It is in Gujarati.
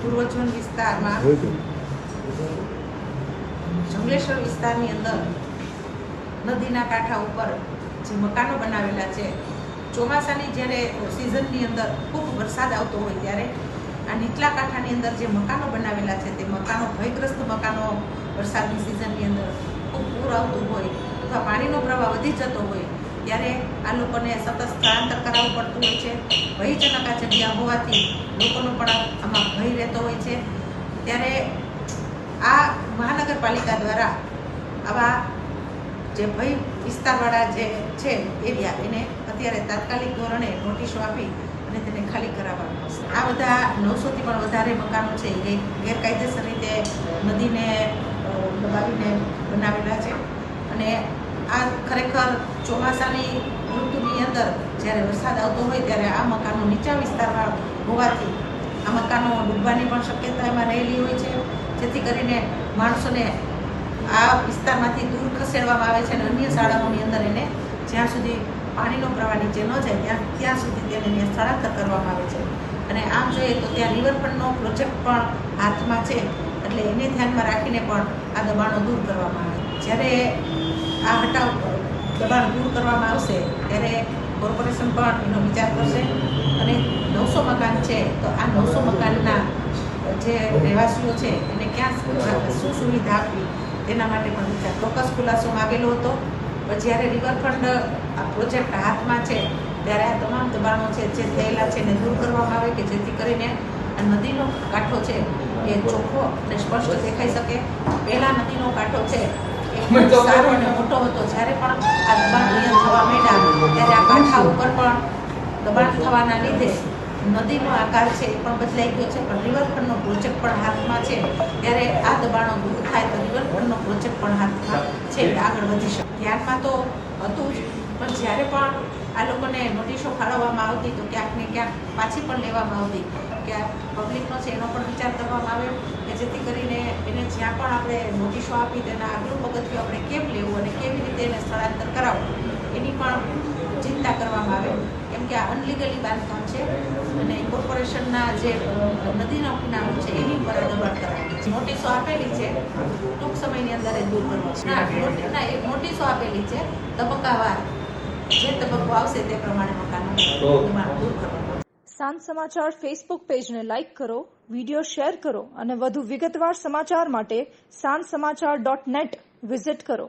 પૂર્વ ઝોન વિસ્તારમાં જંગલેશ્વર વિસ્તારની અંદર નદીના કાંઠા ઉપર જે મકાનો બનાવેલા છે, ચોમાસાની જ્યારે સિઝનની અંદર ખૂબ વરસાદ આવતો હોય ત્યારે આ નીચલા કાંઠાની અંદર જે મકાનો બનાવેલા છે તે મકાનો ભયગ્રસ્ત મકાનો વરસાદની સિઝનની અંદર ખૂબ પૂર આવતું હોય અથવા પાણીનો પ્રવાહ વધી જતો હોય ત્યારે આ લોકોને સતત સ્થળાંતર કરાવવું પડતું હોય છે. ભયજનક આ જગ્યા હોવાથી લોકોનો પણ આમાં ભય રહેતો હોય છે. ત્યારે આ મહાનગરપાલિકા દ્વારા આવા જે ભય વિસ્તારવાળા જે છે એરિયા એને અત્યારે તાત્કાલિક ધોરણે નોટિસો આપી અને તેને ખાલી કરાવવામાં આવશે. આ બધા 900થી પણ વધારે મકાનો છે એ ગેરકાયદેસર રીતે નદીને દબાવીને બનાવેલા છે અને આ ખરેખર ચોમાસાની ઋતુની અંદર જ્યારે વરસાદ આવતો હોય ત્યારે આ મકાનો નીચા વિસ્તારમાં હોવાથી આ મકાનો ડૂબવાની પણ શક્યતા એમાં રહેલી હોય છે, જેથી કરીને માણસોને આ વિસ્તારમાંથી દૂર ખસેડવામાં આવે છે અને અન્ય શાળાઓની અંદર એને જ્યાં સુધી પાણીનો પ્રવાહ નીચે ન જાય ત્યાં સુધી તેને સ્થળાંતર કરવામાં આવે છે. અને આમ જોઈએ તો ત્યાં રિવરફ્રન્ટનો પ્રોજેક્ટ પણ હાથમાં છે, એટલે એને ધ્યાનમાં રાખીને પણ આ દબાણો દૂર કરવામાં આવે. જ્યારે આ દબાણ દૂર કરવામાં આવશે ત્યારે કોર્પોરેશન પણ એનો વિચાર કરશે અને 900 મકાન છે તો આ 900 મકાનના જે રહેવાસીઓ છે એને ક્યાં શું સુવિધા આપવી તેના માટે પણ વિચાર ચોક્કસ ખુલાસો માગેલો હતો. પણ જ્યારે રિવરફ્રન્ટ આ પ્રોજેક્ટ હાથમાં છે ત્યારે આ તમામ દબાણો છે જે થયેલા છે એને દૂર કરવામાં આવે કે જેથી કરીને આ નદીનો કાંઠો છે એ ચોખ્ખો અને સ્પષ્ટ દેખાઈ શકે. પહેલાં નદીનો કાંઠો છે સારો અને મોટો હતો, જ્યારે પણ આ દબાણ અહીંયા થવા માંડ્યા ત્યારે આ કાંઠા ઉપર પણ દબાણ થવાના લીધે નદીનો આકાર છે એ પણ બદલાઈ ગયો છે. પણ રિવરફ્રન્ટનો પ્રોજેક્ટ પણ હાથમાં છે ત્યારે આ દબાણો દૂર થાય તો રિવરફ્રન્ટનો પ્રોજેક્ટ પણ હાથમાં છે આગળ વધી શકે. ધ્યાનમાં તો હતું જ, પણ જ્યારે પણ આ લોકોને નોટિસો ફાળવવામાં આવતી તો ક્યાંક ને ક્યાંક પાછી પણ લેવામાં આવતી કે પબ્લિકનો છે એનો પણ વિચાર કરવામાં આવે કે જેથી કરીને એને જ્યાં પણ આપણે નોટિસો આપી તેના આગલું પગથિયું આપણે કેમ લેવું અને કેવી રીતે એને સ્થળાંતર કરાવવું એની પણ ચિંતા કરવામાં આવે. કેમ કે આ અનલીગલી બાંધકામ છે અને કોર્પોરેશનના જે નદીનો કિનારો છે એની ઉપર દબાણ કરાવેલી નોટિસો આપેલી છે, ટૂંક સમયની અંદર એ દૂર કરવા એક નોટિસો આપેલી છે તબક્કાવાર, જે તબક્કો આવશે તે પ્રમાણે મકાનો દબાણ દૂર કરવા. સાંજ સમાચાર ફેસબુક પેજને લાઇક કરો, વિડીયો શેર કરો અને વધુ વિગતવાર સમાચાર માટે sanssamachar.net વિઝિટ કરો.